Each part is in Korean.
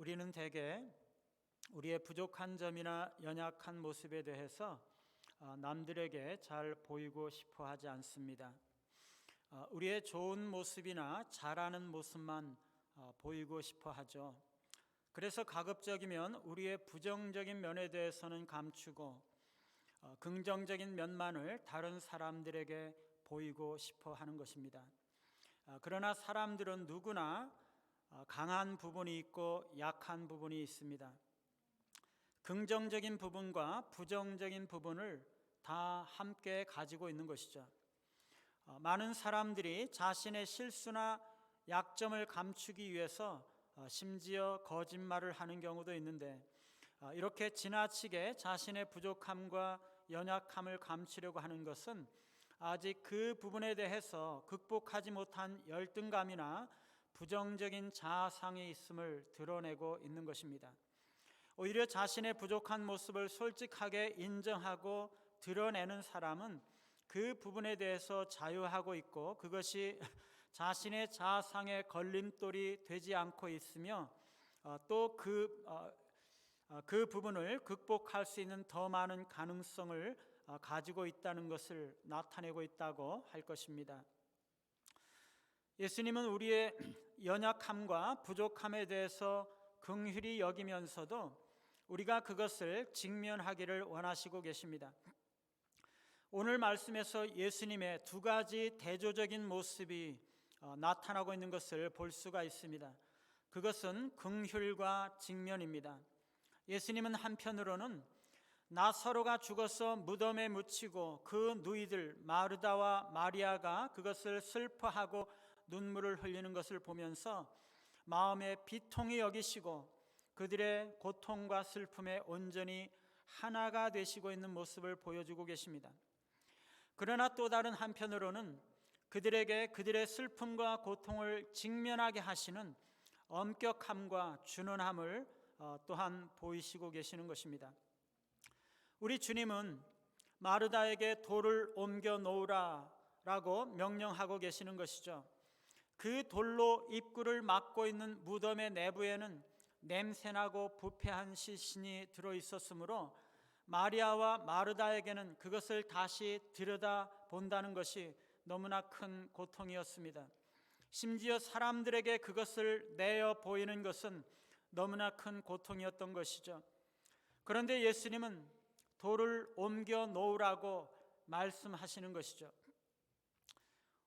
우리는 대개 우리의 부족한 점이나 연약한 모습에 대해서 남들에게 잘 보이고 싶어 하지 않습니다. 우리의 좋은 모습이나 잘하는 모습만 보이고 싶어 하죠. 그래서 가급적이면 우리의 부정적인 면에 대해서는 감추고 긍정적인 면만을 다른 사람들에게 보이고 싶어 하는 것입니다. 그러나 사람들은 누구나 강한 부분이 있고 약한 부분이 있습니다. 긍정적인 부분과 부정적인 부분을 다 함께 가지고 있는 것이죠. 많은 사람들이 자신의 실수나 약점을 감추기 위해서 심지어 거짓말을 하는 경우도 있는데, 이렇게 지나치게 자신의 부족함과 연약함을 감추려고 하는 것은 아직 그 부분에 대해서 극복하지 못한 열등감이나 부정적인 자아상이 있음을 드러내고 있는 것입니다. 오히려 자신의 부족한 모습을 솔직하게 인정하고 드러내는 사람은 그 부분에 대해서 자유하고 있고, 그것이 자신의 자아상의 걸림돌이 되지 않고 있으며 또 그 부분을 극복할 수 있는 더 많은 가능성을 가지고 있다는 것을 나타내고 있다고 할 것입니다. 예수님은 우리의 연약함과 부족함에 대해서 긍휼히 여기면서도 우리가 그것을 직면하기를 원하시고 계십니다. 오늘 말씀에서 예수님의 두 가지 대조적인 모습이 나타나고 있는 것을 볼 수가 있습니다. 그것은 긍휼과 직면입니다. 예수님은 한편으로는 나사로가 죽어서 무덤에 묻히고 그 누이들 마르다와 마리아가 그것을 슬퍼하고 눈물을 흘리는 것을 보면서 마음에 비통히 여기시고 그들의 고통과 슬픔에 온전히 하나가 되시고 있는 모습을 보여주고 계십니다. 그러나 또 다른 한편으로는 그들에게 그들의 슬픔과 고통을 직면하게 하시는 엄격함과 준엄함을 또한 보이시고 계시는 것입니다. 우리 주님은 마르다에게 돌을 옮겨 놓으라 라고 명령하고 계시는 것이죠. 그 돌로 입구를 막고 있는 무덤의 내부에는 냄새나고 부패한 시신이 들어있었으므로 마리아와 마르다에게는 그것을 다시 들여다본다는 것이 너무나 큰 고통이었습니다. 심지어 사람들에게 그것을 내어 보이는 것은 너무나 큰 고통이었던 것이죠. 그런데 예수님은 돌을 옮겨 놓으라고 말씀하시는 것이죠.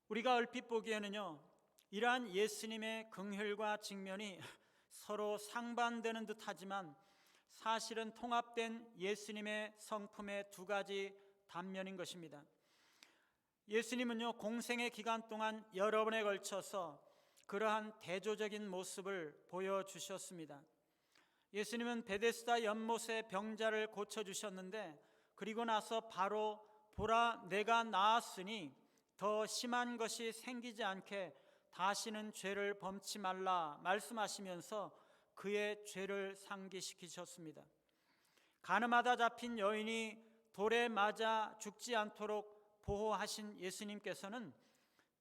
우리가 얼핏 보기에는요, 이러한 예수님의 긍휼과 직면이 서로 상반되는 듯하지만 사실은 통합된 예수님의 성품의 두 가지 단면인 것입니다. 예수님은요, 공생의 기간 동안 여러 번에 걸쳐서 그러한 대조적인 모습을 보여주셨습니다. 예수님은 베데스다 연못의 병자를 고쳐주셨는데, 그리고 나서 바로 보라 내가 나았으니 더 심한 것이 생기지 않게 다시는 죄를 범치 말라 말씀하시면서 그의 죄를 상기시키셨습니다. 가늠하다 잡힌 여인이 돌에 맞아 죽지 않도록 보호하신 예수님께서는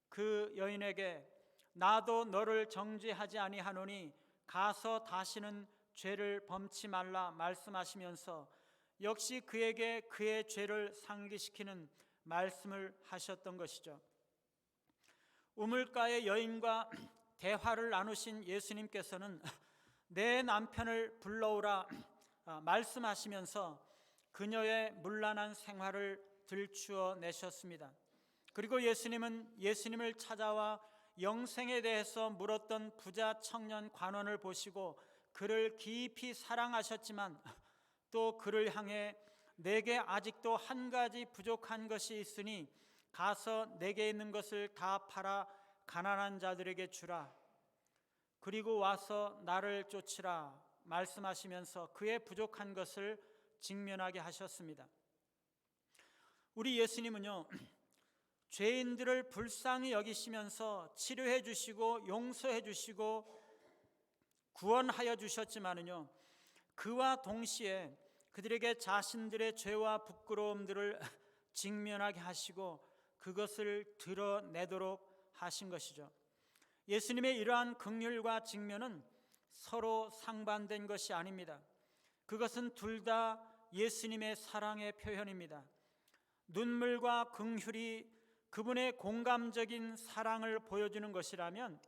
그 여인에게 나도 너를 정죄하지 아니하노니 가서 다시는 죄를 범치 말라 말씀하시면서 역시 그에게 그의 죄를 상기시키는 말씀을 하셨던 것이죠. 우물가의 여인과 대화를 나누신 예수님께서는 내 남편을 불러오라 말씀하시면서 그녀의 문란한 생활을 들추어 내셨습니다. 그리고 예수님은 예수님을 찾아와 영생에 대해서 물었던 부자 청년 관원을 보시고 그를 깊이 사랑하셨지만 또 그를 향해 내게 아직도 한 가지 부족한 것이 있으니 가서 내게 있는 것을 다 팔아 가난한 자들에게 주라. 그리고 와서 나를 쫓으라 말씀하시면서 그의 부족한 것을 직면하게 하셨습니다. 우리 예수님은요, 죄인들을 불쌍히 여기시면서 치료해 주시고 용서해 주시고 구원하여 주셨지만은요, 그와 동시에 그들에게 자신들의 죄와 부끄러움들을 직면하게 하시고 그것을 드러내도록 하신 것이죠. 예수님의 이러한 긍휼과 직면은 서로 상반된 것이 아닙니다. 그것은 둘 다 예수님의 사랑의 표현입니다. 눈물과 긍휼이 그분의 공감적인 사랑을 보여주는 것이라면,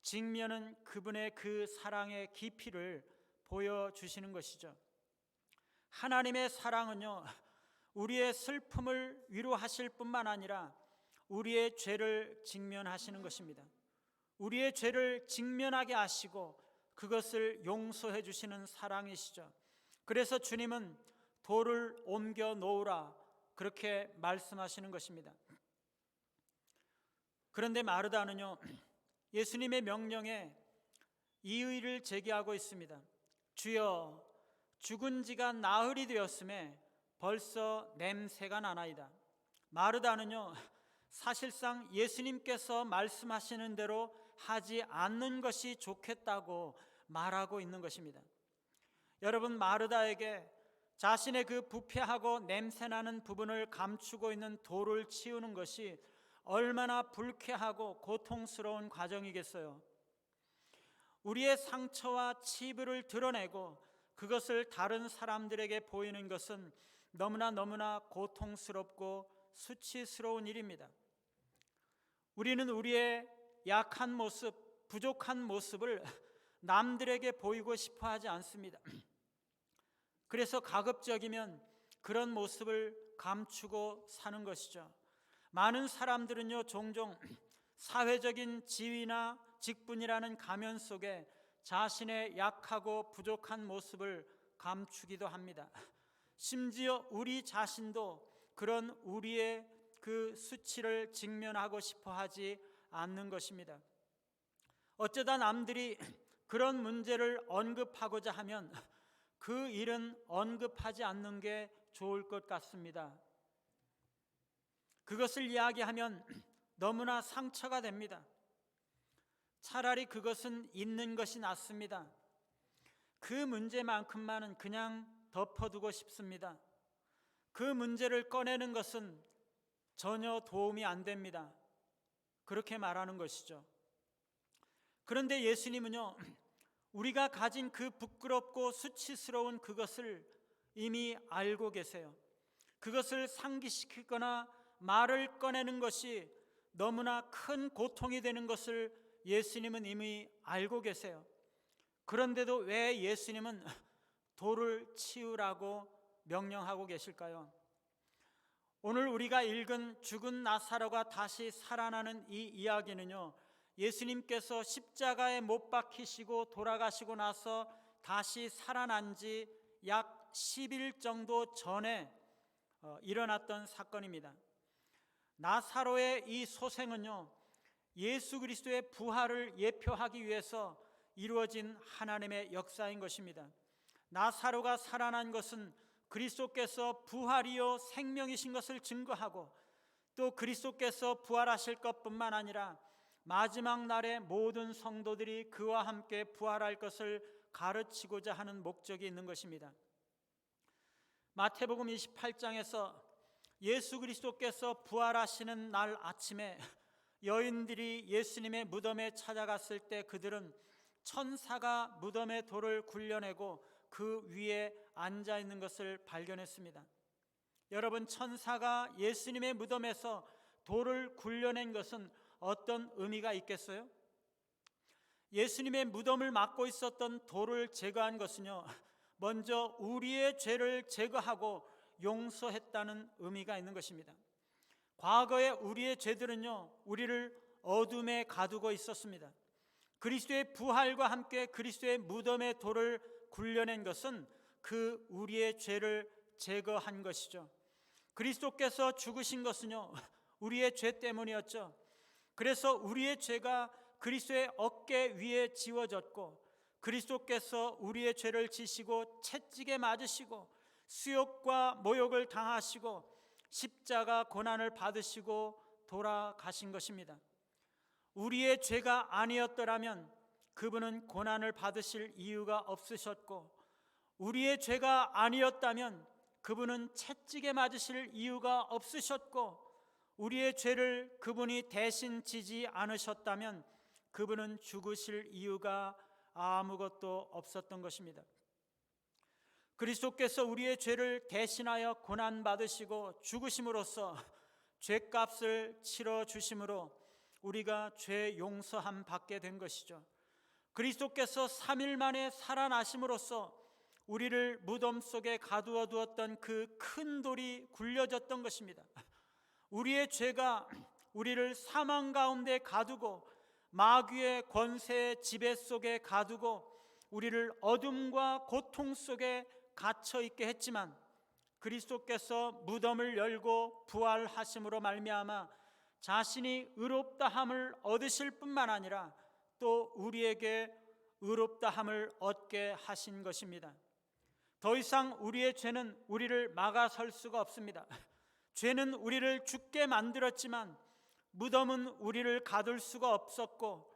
직면은 그분의 그 사랑의 깊이를 보여주시는 것이죠. 하나님의 사랑은요, 우리의 슬픔을 위로하실 뿐만 아니라 우리의 죄를 직면하시는 것입니다. 우리의 죄를 직면하게 하시고 그것을 용서해 주시는 사랑이시죠. 그래서 주님은 돌을 옮겨 놓으라, 그렇게 말씀하시는 것입니다. 그런데 마르다는요, 예수님의 명령에 이의를 제기하고 있습니다. 주여, 죽은 지가 나흘이 되었음에 벌써 냄새가 나나이다. 마르다는요, 사실상 예수님께서 말씀하시는 대로 하지 않는 것이 좋겠다고 말하고 있는 것입니다. 여러분, 마르다에게 자신의 그 부패하고 냄새나는 부분을 감추고 있는 돌을 치우는 것이 얼마나 불쾌하고 고통스러운 과정이겠어요. 우리의 상처와 치부를 드러내고 그것을 다른 사람들에게 보이는 것은 너무나 고통스럽고 수치스러운 일입니다. 우리는 우리의 약한 모습, 부족한 모습을 남들에게 보이고 싶어 하지 않습니다. 그래서 가급적이면 그런 모습을 감추고 사는 것이죠. 많은 사람들은요, 종종 사회적인 지위나 직분이라는 가면 속에 자신의 약하고 부족한 모습을 감추기도 합니다. 심지어 우리 자신도 그런 우리의 그 수치를 직면하고 싶어 하지 않는 것입니다. 어쩌다 남들이 그런 문제를 언급하고자 하면 그 일은 언급하지 않는 게 좋을 것 같습니다. 그것을 이야기하면 너무나 상처가 됩니다. 차라리 그것은 있는 것이 낫습니다. 그 문제만큼만은 그냥 덮어두고 싶습니다. 그 문제를 꺼내는 것은 전혀 도움이 안 됩니다. 그렇게 말하는 것이죠. 그런데 예수님은요, 우리가 가진 그 부끄럽고 수치스러운 그것을 이미 알고 계세요. 그것을 상기시키거나 말을 꺼내는 것이 너무나 큰 고통이 되는 것을 예수님은 이미 알고 계세요. 그런데도 왜 예수님은 돌을 치우라고 명령하고 계실까요? 오늘 우리가 읽은 죽은 나사로가 다시 살아나는 이 이야기는요, 예수님께서 십자가에 못 박히시고 돌아가시고 나서 다시 살아난 지 약 10일 정도 전에 일어났던 사건입니다. 나사로의 이 소생은요, 예수 그리스도의 부활을 예표하기 위해서 이루어진 하나님의 역사인 것입니다. 나사로가 살아난 것은 그리스도께서 부활이요 생명이신 것을 증거하고, 또 그리스도께서 부활하실 것뿐만 아니라 마지막 날에 모든 성도들이 그와 함께 부활할 것을 가르치고자 하는 목적이 있는 것입니다. 마태복음 28장에서 예수 그리스도께서 부활하시는 날 아침에 여인들이 예수님의 무덤에 찾아갔을 때 그들은 천사가 무덤의 돌을 굴려내고 그 위에 앉아 있는 것을 발견했습니다. 여러분, 천사가 예수님의 무덤에서 돌을 굴려낸 것은 어떤 의미가 있겠어요? 예수님의 무덤을 막고 있었던 돌을 제거한 것은요, 먼저 우리의 죄를 제거하고 용서했다는 의미가 있는 것입니다. 과거에 우리의 죄들은요, 우리를 어둠에 가두고 있었습니다. 그리스도의 부활과 함께 그리스도의 무덤의 돌을 굴려낸 것은 그 우리의 죄를 제거한 것이죠. 그리스도께서 죽으신 것은요, 우리의 죄 때문이었죠. 그래서 우리의 죄가 그리스도의 어깨 위에 지워졌고, 그리스도께서 우리의 죄를 지시고 채찍에 맞으시고 수욕과 모욕을 당하시고 십자가 고난을 받으시고 돌아가신 것입니다. 우리의 죄가 아니었더라면 그분은 고난을 받으실 이유가 없으셨고, 우리의 죄가 아니었다면 그분은 채찍에 맞으실 이유가 없으셨고, 우리의 죄를 그분이 대신 지지 않으셨다면 그분은 죽으실 이유가 아무것도 없었던 것입니다. 그리스도께서 우리의 죄를 대신하여 고난받으시고 죽으심으로써 죄값을 치러주심으로 우리가 죄 용서함 받게 된 것이죠. 그리스도께서 3일 만에 살아나심으로써 우리를 무덤 속에 가두어 두었던 그 큰 돌이 굴려졌던 것입니다. 우리의 죄가 우리를 사망 가운데 가두고 마귀의 권세의 지배 속에 가두고 우리를 어둠과 고통 속에 갇혀 있게 했지만 그리스도께서 무덤을 열고 부활하심으로 말미암아 자신이 의롭다함을 얻으실 뿐만 아니라 또 우리에게 의롭다함을 얻게 하신 것입니다. 더 이상 우리의 죄는 우리를 막아설 수가 없습니다. 죄는 우리를 죽게 만들었지만 무덤은 우리를 가둘 수가 없었고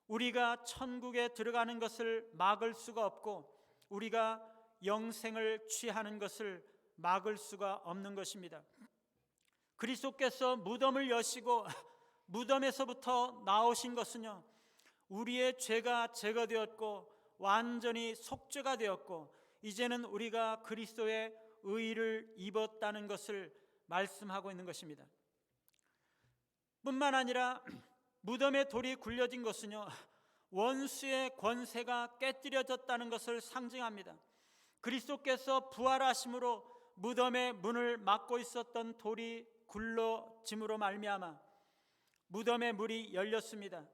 우리가 천국에 들어가는 것을 막을 수가 없고 우리가 영생을 취하는 것을 막을 수가 없는 것입니다. 그리스도께서 무덤을 여시고 무덤에서부터 나오신 것은요, 우리의 죄가 제거되었고 완전히 속죄가 되었고 이제는 우리가 그리스도의 의를 입었다는 것을 말씀하고 있는 것입니다. 뿐만 아니라 무덤에 돌이 굴려진 것은요, 원수의 권세가 깨뜨려졌다는 것을 상징합니다. 그리스도께서 부활하심으로 무덤의 문을 막고 있었던 돌이 굴러짐으로 말미암아 무덤의 문이 열렸습니다.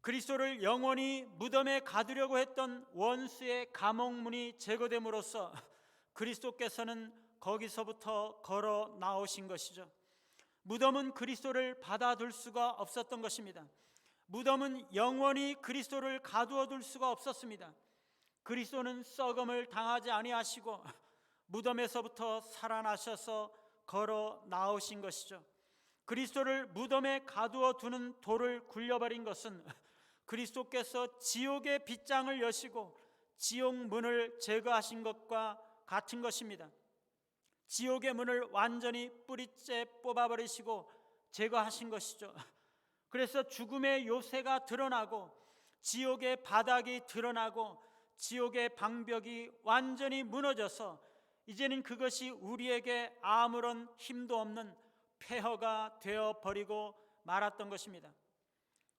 그리스도를 영원히 무덤에 가두려고 했던 원수의 감옥문이 제거됨으로써 그리스도께서는 거기서부터 걸어 나오신 것이죠. 무덤은 그리스도를 받아둘 수가 없었던 것입니다. 무덤은 영원히 그리스도를 가두어 둘 수가 없었습니다. 그리스도는 썩음을 당하지 아니하시고 무덤에서부터 살아나셔서 걸어 나오신 것이죠. 그리스도를 무덤에 가두어 두는 돌을 굴려버린 것은 그리스도께서 지옥의 빗장을 여시고 지옥 문을 제거하신 것과 같은 것입니다. 지옥의 문을 완전히 뿌리째 뽑아버리시고 제거하신 것이죠. 그래서 죽음의 요새가 드러나고 지옥의 바닥이 드러나고 지옥의 방벽이 완전히 무너져서 이제는 그것이 우리에게 아무런 힘도 없는 폐허가 되어버리고 말았던 것입니다.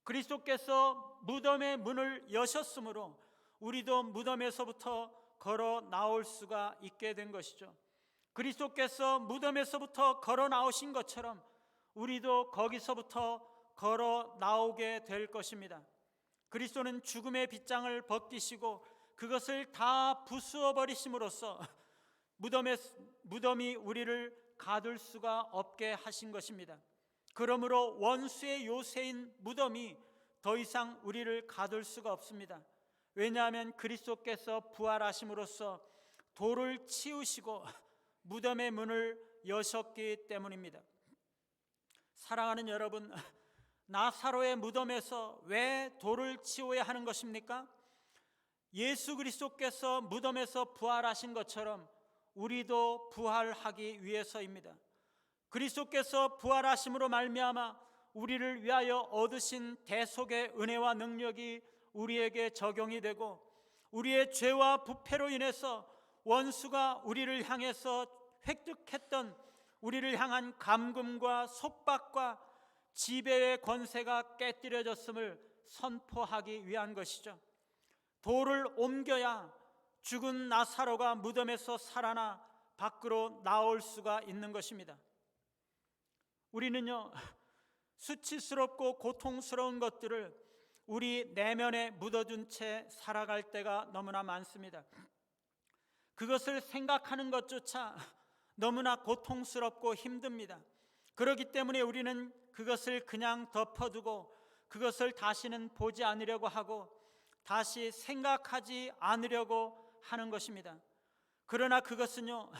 그리스도께서 무덤의 문을 여셨으므로 우리도 무덤에서부터 걸어 나올 수가 있게 된 것이죠. 그리스도께서 무덤에서부터 걸어 나오신 것처럼 우리도 거기서부터 걸어 나오게 될 것입니다. 그리스도는 죽음의 빗장을 벗기시고 그것을 다 부수어 버리심으로써 무덤이 우리를 가둘 수가 없게 하신 것입니다. 그러므로 원수의 요새인 무덤이 더 이상 우리를 가둘 수가 없습니다. 왜냐하면 그리스도께서 부활하심으로써 돌을 치우시고 무덤의 문을 여셨기 때문입니다. 사랑하는 여러분, 나사로의 무덤에서 왜 돌을 치워야 하는 것입니까? 예수 그리스도께서 무덤에서 부활하신 것처럼 우리도 부활하기 위해서입니다. 그리스도께서 부활하심으로 말미암아 우리를 위하여 얻으신 대속의 은혜와 능력이 우리에게 적용이 되고 우리의 죄와 부패로 인해서 원수가 우리를 향해서 획득했던 우리를 향한 감금과 속박과 지배의 권세가 깨뜨려졌음을 선포하기 위한 것이죠. 돌을 옮겨야 죽은 나사로가 무덤에서 살아나 밖으로 나올 수가 있는 것입니다. 우리는요, 수치스럽고 고통스러운 것들을 우리 내면에 묻어둔 채 살아갈 때가 너무나 많습니다. 그것을 생각하는 것조차 너무나 고통스럽고 힘듭니다. 그렇기 때문에 우리는 그것을 그냥 덮어두고 그것을 다시는 보지 않으려고 하고 다시 생각하지 않으려고 하는 것입니다. 그러나 그것은요,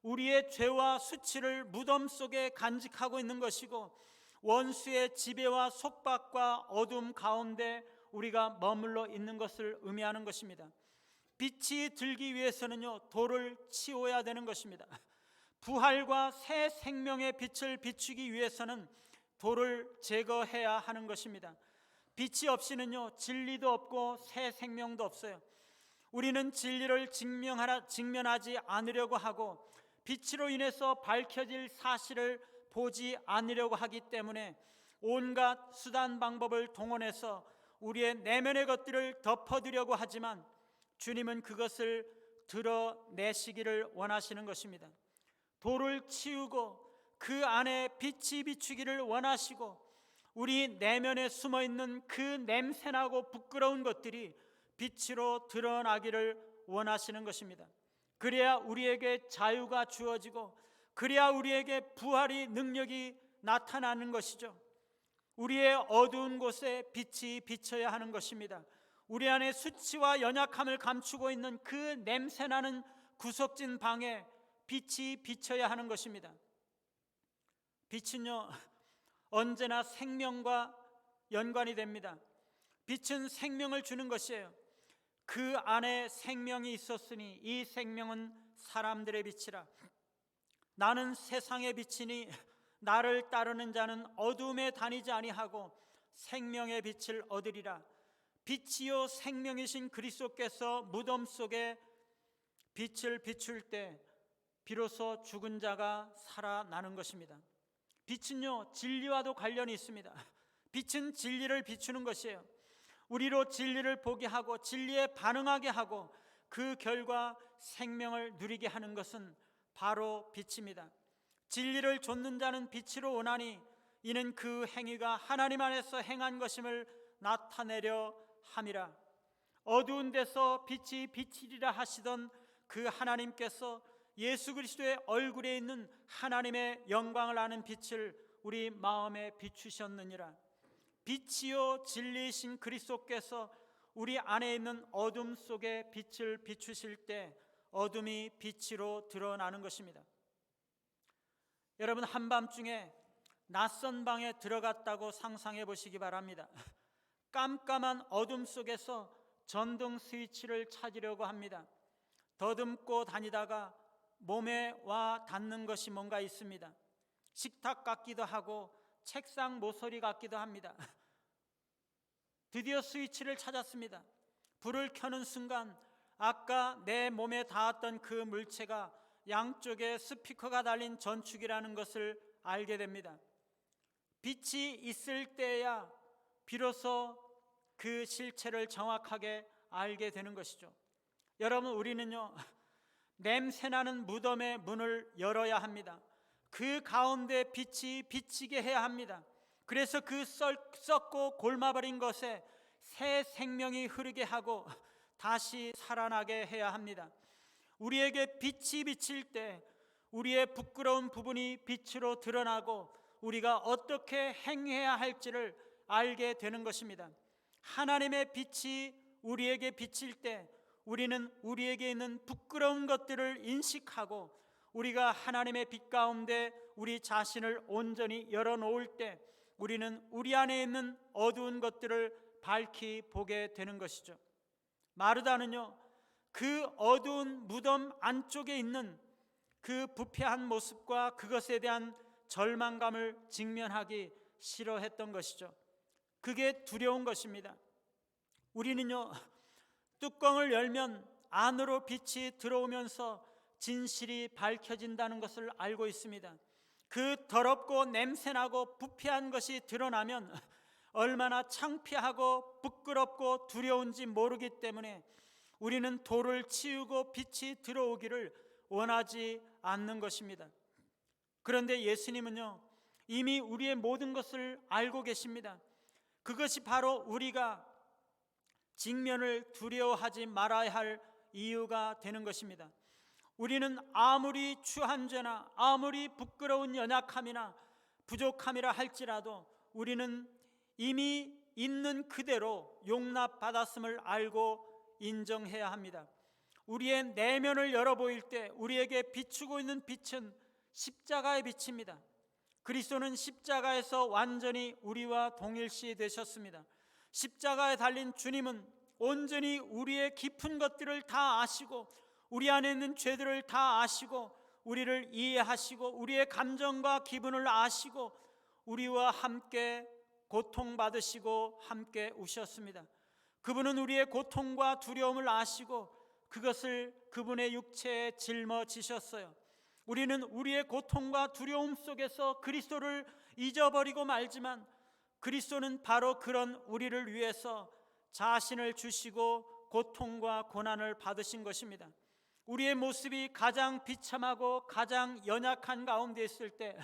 우리의 죄와 수치를 무덤 속에 간직하고 있는 것이고 원수의 지배와 속박과 어둠 가운데 우리가 머물러 있는 것을 의미하는 것입니다. 빛이 들기 위해서는요, 돌을 치워야 되는 것입니다. 부활과 새 생명의 빛을 비추기 위해서는 돌을 제거해야 하는 것입니다. 빛이 없이는요 진리도 없고 새 생명도 없어요. 우리는 진리를 직면하지 않으려고 하고 빛으로 인해서 밝혀질 사실을 보지 않으려고 하기 때문에 온갖 수단 방법을 동원해서 우리의 내면의 것들을 덮어두려고 하지만 주님은 그것을 드러내시기를 원하시는 것입니다. 돌을 치우고 그 안에 빛이 비추기를 원하시고 우리 내면에 숨어있는 그 냄새나고 부끄러운 것들이 빛으로 드러나기를 원하시는 것입니다. 그래야 우리에게 자유가 주어지고 그래야 우리에게 부활의 능력이 나타나는 것이죠. 우리의 어두운 곳에 빛이 비쳐야 하는 것입니다. 우리 안에 수치와 연약함을 감추고 있는 그 냄새나는 구석진 방에 빛이 비쳐야 하는 것입니다. 빛은요 언제나 생명과 연관이 됩니다. 빛은 생명을 주는 것이에요. 그 안에 생명이 있었으니 이 생명은 사람들의 빛이라. 나는 세상의 빛이니 나를 따르는 자는 어둠에 다니지 아니하고 생명의 빛을 얻으리라. 빛이요 생명이신 그리스도께서 무덤 속에 빛을 비출 때 비로소 죽은 자가 살아나는 것입니다. 빛은요 진리와도 관련이 있습니다. 빛은 진리를 비추는 것이에요. 우리로 진리를 보게 하고 진리에 반응하게 하고 그 결과 생명을 누리게 하는 것은 바로 빛입니다. 진리를 좇는 자는 빛으로 오나니 이는 그 행위가 하나님 안에서 행한 것임을 나타내려 함이라. 어두운 데서 빛이 비치리라 하시던 그 하나님께서 예수 그리스도의 얼굴에 있는 하나님의 영광을 아는 빛을 우리 마음에 비추셨느니라. 빛이요 진리이신 그리스도께서 우리 안에 있는 어둠 속에 빛을 비추실 때 어둠이 빛으로 드러나는 것입니다. 여러분 한밤중에 낯선 방에 들어갔다고 상상해 보시기 바랍니다. 깜깜한 어둠 속에서 전등 스위치를 찾으려고 합니다. 더듬고 다니다가 몸에 와 닿는 것이 뭔가 있습니다. 식탁 같기도 하고 책상 모서리 같기도 합니다. 드디어 스위치를 찾았습니다. 불을 켜는 순간 아까 내 몸에 닿았던 그 물체가 양쪽에 스피커가 달린 전축이라는 것을 알게 됩니다. 빛이 있을 때야 비로소 그 실체를 정확하게 알게 되는 것이죠. 여러분 우리는요 냄새나는 무덤의 문을 열어야 합니다. 그 가운데 빛이 비치게 해야 합니다. 그래서 그 썩고 골마버린 것에 새 생명이 흐르게 하고 다시 살아나게 해야 합니다. 우리에게 빛이 비칠 때 우리의 부끄러운 부분이 빛으로 드러나고 우리가 어떻게 행해야 할지를 알게 되는 것입니다. 하나님의 빛이 우리에게 비칠 때 우리는 우리에게 있는 부끄러운 것들을 인식하고 우리가 하나님의 빛 가운데 우리 자신을 온전히 열어놓을 때 우리는 우리 안에 있는 어두운 것들을 밝히 보게 되는 것이죠. 마르다는요 그 어두운 무덤 안쪽에 있는 그 부패한 모습과 그것에 대한 절망감을 직면하기 싫어했던 것이죠. 그게 두려운 것입니다. 우리는요 뚜껑을 열면 안으로 빛이 들어오면서 진실이 밝혀진다는 것을 알고 있습니다. 그 더럽고 냄새나고 부패한 것이 드러나면 얼마나 창피하고 부끄럽고 두려운지 모르기 때문에 우리는 돌을 치우고 빛이 들어오기를 원하지 않는 것입니다. 그런데 예수님은요 이미 우리의 모든 것을 알고 계십니다. 그것이 바로 우리가 직면을 두려워하지 말아야 할 이유가 되는 것입니다. 우리는 아무리 추한 죄나 아무리 부끄러운 연약함이나 부족함이라 할지라도 우리는 이미 있는 그대로 용납받았음을 알고 인정해야 합니다. 우리의 내면을 열어 보일 때 우리에게 비추고 있는 빛은 십자가의 빛입니다. 그리스도는 십자가에서 완전히 우리와 동일시 되셨습니다. 십자가에 달린 주님은 온전히 우리의 깊은 것들을 다 아시고 우리 안에 있는 죄들을 다 아시고 우리를 이해하시고 우리의 감정과 기분을 아시고 우리와 함께 고통받으시고 함께 우셨습니다. 그분은 우리의 고통과 두려움을 아시고 그것을 그분의 육체에 짊어지셨어요. 우리는 우리의 고통과 두려움 속에서 그리스도를 잊어버리고 말지만 그리스도는 바로 그런 우리를 위해서 자신을 주시고 고통과 고난을 받으신 것입니다. 우리의 모습이 가장 비참하고 가장 연약한 가운데 있을 때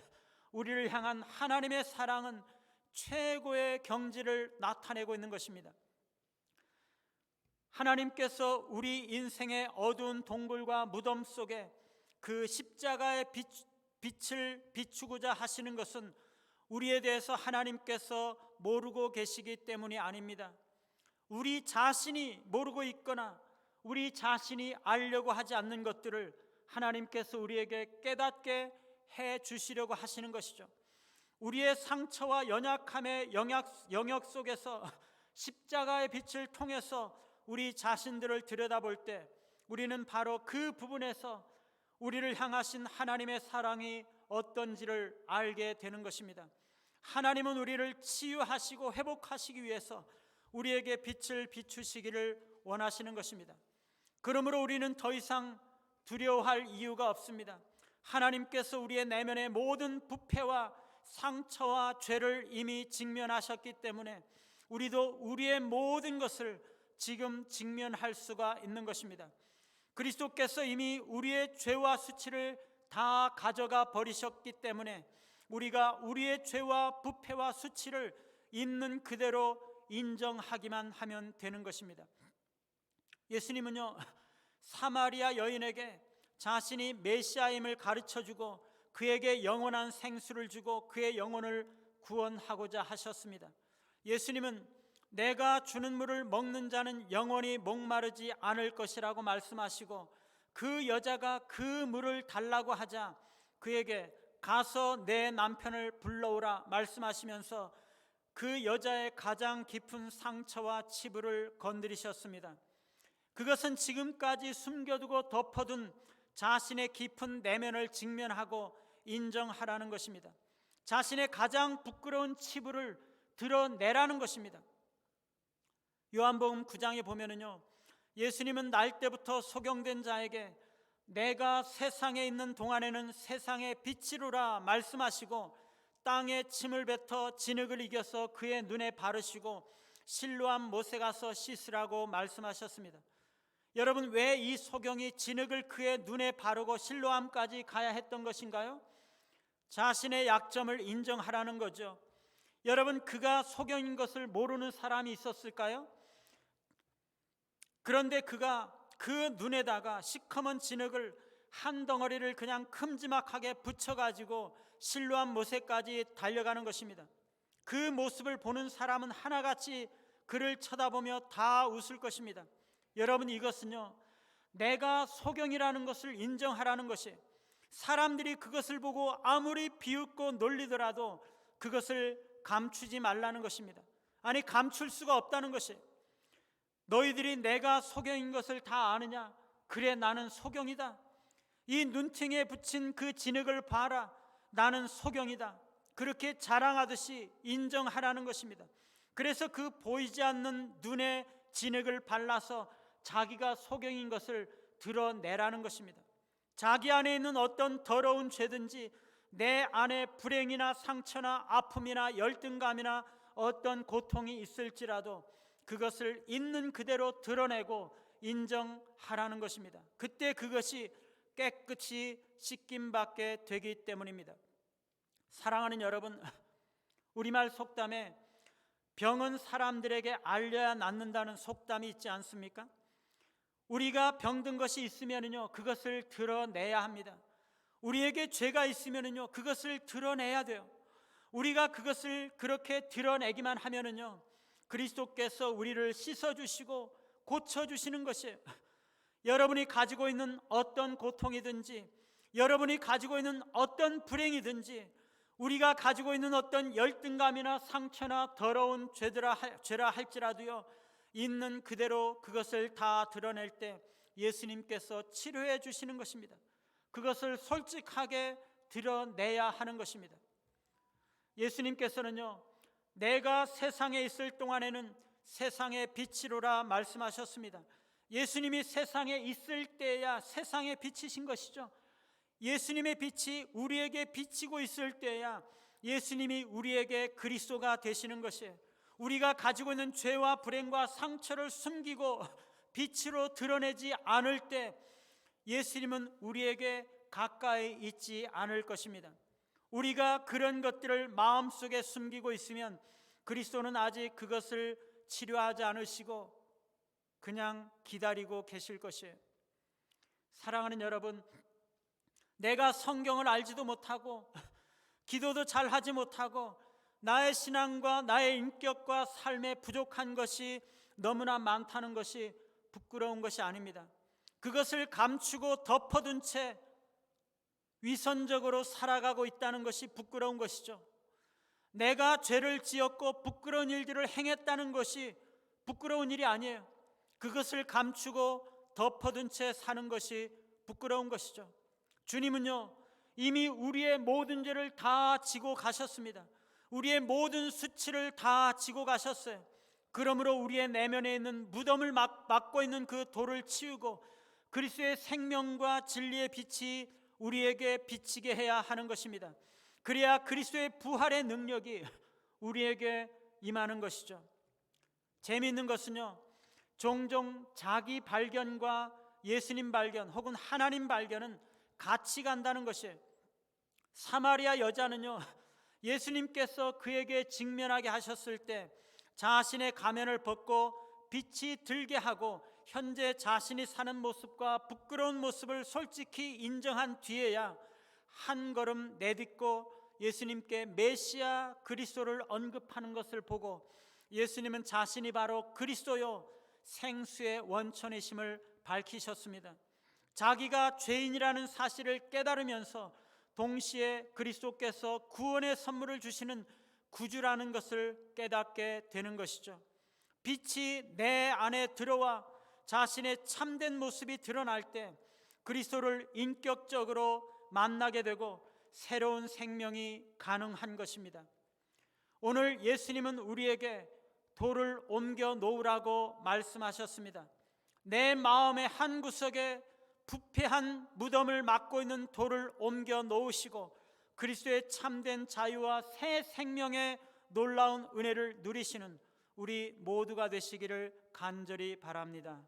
우리를 향한 하나님의 사랑은 최고의 경지를 나타내고 있는 것입니다. 하나님께서 우리 인생의 어두운 동굴과 무덤 속에 그 십자가의 빛을 비추고자 하시는 것은 우리에 대해서 하나님께서 모르고 계시기 때문이 아닙니다. 우리 자신이 모르고 있거나 우리 자신이 알려고 하지 않는 것들을 하나님께서 우리에게 깨닫게 해 주시려고 하시는 것이죠. 우리의 상처와 연약함의 영역 속에서 십자가의 빛을 통해서 우리 자신들을 들여다볼 때 우리는 바로 그 부분에서 우리를 향하신 하나님의 사랑이 어떤지를 알게 되는 것입니다. 하나님은 우리를 치유하시고 회복하시기 위해서 우리에게 빛을 비추시기를 원하시는 것입니다. 그러므로 우리는 더 이상 두려워할 이유가 없습니다. 하나님께서 우리의 내면의 모든 부패와 상처와 죄를 이미 직면하셨기 때문에 우리도 우리의 모든 것을 지금 직면할 수가 있는 것입니다. 그리스도께서 이미 우리의 죄와 수치를 다 가져가 버리셨기 때문에 우리가 우리의 죄와 부패와 수치를 있는 그대로 인정하기만 하면 되는 것입니다. 예수님은요, 사마리아 여인에게 자신이 메시아임을 가르쳐주고 그에게 영원한 생수를 주고 그의 영혼을 구원하고자 하셨습니다. 예수님은 내가 주는 물을 먹는 자는 영원히 목마르지 않을 것이라고 말씀하시고 그 여자가 그 물을 달라고 하자 그에게 가서 내 남편을 불러오라 말씀하시면서 그 여자의 가장 깊은 상처와 치부를 건드리셨습니다. 그것은 지금까지 숨겨두고 덮어둔 자신의 깊은 내면을 직면하고 인정하라는 것입니다. 자신의 가장 부끄러운 치부를 드러내라는 것입니다. 요한복음 9장에 보면은요, 예수님은 날 때부터 소경된 자에게 내가 세상에 있는 동안에는 세상의 빛이로라 말씀하시고 땅에 침을 뱉어 진흙을 이겨서 그의 눈에 바르시고 실로암 못에 가서 씻으라고 말씀하셨습니다. 여러분, 왜 이 소경이 진흙을 그의 눈에 바르고 실로암까지 가야 했던 것인가요? 자신의 약점을 인정하라는 거죠. 여러분, 그가 소경인 것을 모르는 사람이 있었을까요? 그런데 그가 그 눈에다가 시커먼 진흙을 한 덩어리를 그냥 큼지막하게 붙여가지고 실로암 못에까지 달려가는 것입니다. 그 모습을 보는 사람은 하나같이 그를 쳐다보며 다 웃을 것입니다. 여러분, 이것은요, 내가 소경이라는 것을 인정하라는 것이, 사람들이 그것을 보고 아무리 비웃고 놀리더라도 그것을 감추지 말라는 것입니다. 아니, 감출 수가 없다는 것이, 너희들이 내가 소경인 것을 다 아느냐? 그래, 나는 소경이다. 이 눈팅에 붙인 그 진흙을 봐라, 나는 소경이다. 그렇게 자랑하듯이 인정하라는 것입니다. 그래서 그 보이지 않는 눈에 진흙을 발라서 자기가 소경인 것을 드러내라는 것입니다. 자기 안에 있는 어떤 더러운 죄든지, 내 안에 불행이나 상처나 아픔이나 열등감이나 어떤 고통이 있을지라도 그것을 있는 그대로 드러내고 인정하라는 것입니다. 그때 그것이 깨끗이 씻김받게 되기 때문입니다. 사랑하는 여러분, 우리말 속담에 병은 사람들에게 알려야 낫는다는 속담이 있지 않습니까? 우리가 병든 것이 있으면요, 그것을 드러내야 합니다. 우리에게 죄가 있으면요, 그것을 드러내야 돼요. 우리가 그것을 그렇게 드러내기만 하면요, 그리스도께서 우리를 씻어주시고 고쳐주시는 것이에요. 여러분이 가지고 있는 어떤 고통이든지, 여러분이 가지고 있는 어떤 불행이든지, 우리가 가지고 있는 어떤 열등감이나 상처나 더러운 죄라 할지라도요, 있는 그대로 그것을 다 드러낼 때 예수님께서 치료해 주시는 것입니다. 그것을 솔직하게 드러내야 하는 것입니다. 예수님께서는요, 내가 세상에 있을 동안에는 세상의 빛이로라 말씀하셨습니다. 예수님이 세상에 있을 때야 세상의 빛이신 것이죠. 예수님의 빛이 우리에게 비치고 있을 때야 예수님이 우리에게 그리스도가 되시는 것이에요. 우리가 가지고 있는 죄와 불행과 상처를 숨기고 빛으로 드러내지 않을 때 예수님은 우리에게 가까이 있지 않을 것입니다. 우리가 그런 것들을 마음속에 숨기고 있으면 그리스도는 아직 그것을 치료하지 않으시고 그냥 기다리고 계실 것이에요. 사랑하는 여러분, 내가 성경을 알지도 못하고 기도도 잘 하지 못하고 나의 신앙과 나의 인격과 삶에 부족한 것이 너무나 많다는 것이 부끄러운 것이 아닙니다. 그것을 감추고 덮어둔 채 위선적으로 살아가고 있다는 것이 부끄러운 것이죠. 내가 죄를 지었고 부끄러운 일들을 행했다는 것이 부끄러운 일이 아니에요. 그것을 감추고 덮어둔 채 사는 것이 부끄러운 것이죠. 주님은요, 이미 우리의 모든 죄를 다 지고 가셨습니다. 우리의 모든 수치를 다 지고 가셨어요. 그러므로 우리의 내면에 있는 무덤을 막고 있는 그 돌을 치우고 그리스도의 생명과 진리의 빛이 우리에게 비치게 해야 하는 것입니다. 그래야 그리스도의 부활의 능력이 우리에게 임하는 것이죠. 재미있는 것은요, 종종 자기 발견과 예수님 발견 혹은 하나님 발견은 같이 간다는 것이에요. 사마리아 여자는요, 예수님께서 그에게 직면하게 하셨을 때 자신의 가면을 벗고 빛이 들게 하고 현재 자신이 사는 모습과 부끄러운 모습을 솔직히 인정한 뒤에야 한 걸음 내딛고 예수님께 메시아 그리스도를 언급하는 것을 보고 예수님은 자신이 바로 그리스도요 생수의 원천이심을 밝히셨습니다. 자기가 죄인이라는 사실을 깨달으면서 동시에 그리스도께서 구원의 선물을 주시는 구주라는 것을 깨닫게 되는 것이죠. 빛이 내 안에 들어와 자신의 참된 모습이 드러날 때 그리스도를 인격적으로 만나게 되고 새로운 생명이 가능한 것입니다. 오늘 예수님은 우리에게 돌을 옮겨 놓으라고 말씀하셨습니다. 내 마음의 한 구석에 부패한 무덤을 막고 있는 돌을 옮겨 놓으시고 그리스도의 참된 자유와 새 생명의 놀라운 은혜를 누리시는 우리 모두가 되시기를 간절히 바랍니다.